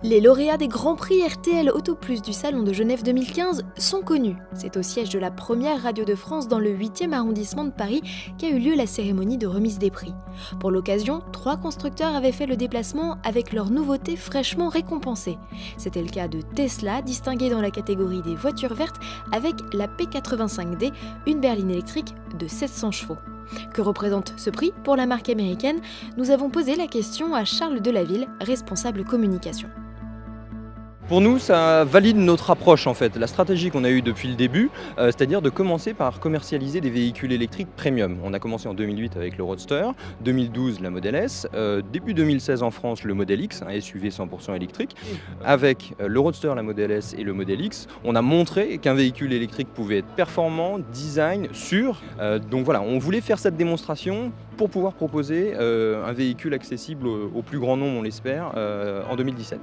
Les lauréats des Grands Prix RTL Auto Plus du Salon de Genève 2015 sont connus. C'est au siège de la première radio de France dans le 8e arrondissement de Paris qu'a eu lieu la cérémonie de remise des prix. Pour l'occasion, 3 constructeurs avaient fait le déplacement avec leurs nouveautés fraîchement récompensées. C'était le cas de Tesla, distingué dans la catégorie des voitures vertes avec la P85D, une berline électrique de 700 chevaux. Que représente ce prix pour la marque américaine? Nous avons posé la question à Charles Delaville, responsable communication. Pour nous, ça valide notre approche en fait, la stratégie qu'on a eue depuis le début, c'est-à-dire de commencer par commercialiser des véhicules électriques premium. On a commencé en 2008 avec le Roadster, 2012 la Model S, début 2016 en France le Model X, un SUV 100% électrique. Avec le Roadster, la Model S et le Model X, on a montré qu'un véhicule électrique pouvait être performant, design, sûr. Donc voilà, on voulait faire cette démonstration pour pouvoir proposer un véhicule accessible au plus grand nombre, on l'espère, en 2017.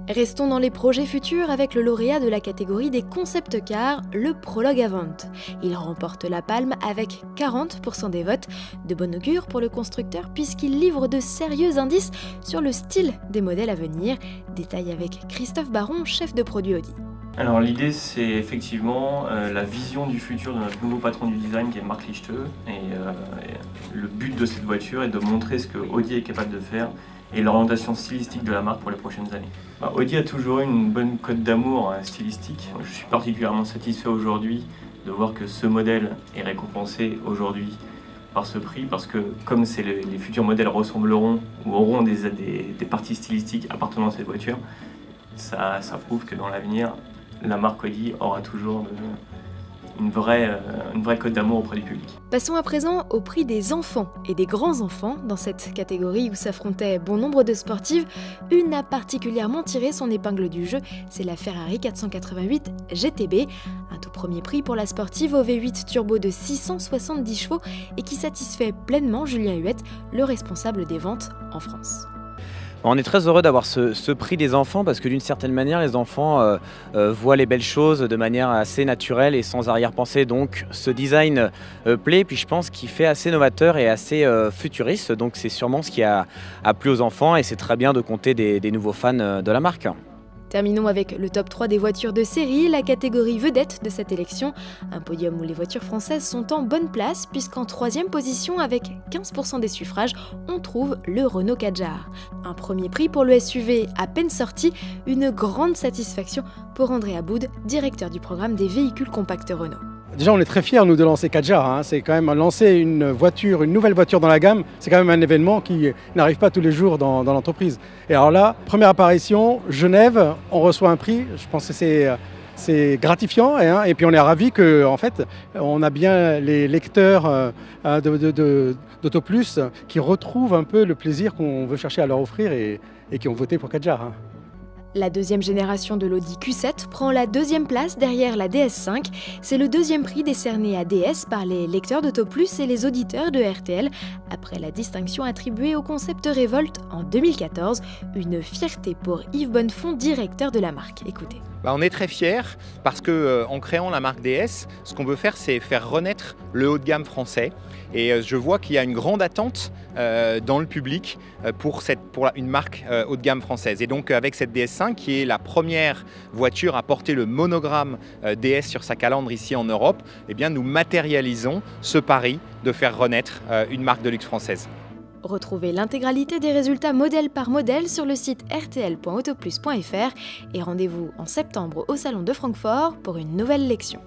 Restons dans les projets futurs avec le lauréat de la catégorie des concept cars, le Prologue Avant. Il remporte la palme avec 40% des votes, de bon augure pour le constructeur puisqu'il livre de sérieux indices sur le style des modèles à venir. Détail avec Christophe Baron, chef de produit Audi. Alors l'idée c'est effectivement la vision du futur de notre nouveau patron du design qui est Marc Lichte et le but de cette voiture est de montrer ce que Audi est capable de faire et l'orientation stylistique de la marque pour les prochaines années. Audi a toujours eu une bonne cote d'amour stylistique. Je suis particulièrement satisfait aujourd'hui de voir que ce modèle est récompensé aujourd'hui par ce prix parce que comme les futurs modèles ressembleront ou auront des parties stylistiques appartenant à cette voiture, ça prouve que dans l'avenir, la marque Audi aura toujours une vraie cote d'amour auprès du public. Passons à présent au prix des enfants et des grands-enfants. Dans cette catégorie où s'affrontaient bon nombre de sportives, une a particulièrement tiré son épingle du jeu, c'est la Ferrari 488 GTB. Un tout premier prix pour la sportive au V8 turbo de 670 chevaux et qui satisfait pleinement Julien Huette, le responsable des ventes en France. On est très heureux d'avoir ce prix des enfants parce que d'une certaine manière, les enfants voient les belles choses de manière assez naturelle et sans arrière-pensée. Donc ce design plaît, puis je pense qu'il fait assez novateur et assez futuriste. Donc c'est sûrement ce qui a plu aux enfants et c'est très bien de compter des nouveaux fans de la marque. Terminons avec le top 3 des voitures de série, la catégorie vedette de cette élection. Un podium où les voitures françaises sont en bonne place, puisqu'en 3e position, avec 15% des suffrages, on trouve le Renault Kadjar. Un premier prix pour le SUV à peine sorti, une grande satisfaction pour André Aboud, directeur du programme des véhicules compacts Renault. Déjà, on est très fiers, nous, de lancer Kadjar. C'est quand même lancer une nouvelle voiture dans la gamme. C'est quand même un événement qui n'arrive pas tous les jours dans l'entreprise. Et alors là, première apparition, Genève, on reçoit un prix. Je pense que c'est gratifiant. Et puis, on est ravis qu'en fait, on a bien les lecteurs d'Auto Plus qui retrouvent un peu le plaisir qu'on veut chercher à leur offrir et qui ont voté pour Kadjar. La deuxième génération de l'Audi Q7 prend la 2e place derrière la DS5. C'est le 2e prix décerné à DS par les lecteurs d'Auto Plus et les auditeurs de RTL, après la distinction attribuée au concept Revolt en 2014. Une fierté pour Yves Bonnefond, directeur de la marque. Écoutez. On est très fiers parce qu'en créant la marque DS, ce qu'on veut faire, c'est faire renaître le haut de gamme français. Et je vois qu'il y a une grande attente dans le public pour une marque haut de gamme française. Et donc avec cette DS5, qui est la première voiture à porter le monogramme DS sur sa calandre ici en Europe, eh bien, nous matérialisons ce pari de faire renaître une marque de luxe française. Retrouvez l'intégralité des résultats modèle par modèle sur le site rtl.autoplus.fr et rendez-vous en septembre au Salon de Francfort pour une nouvelle lection.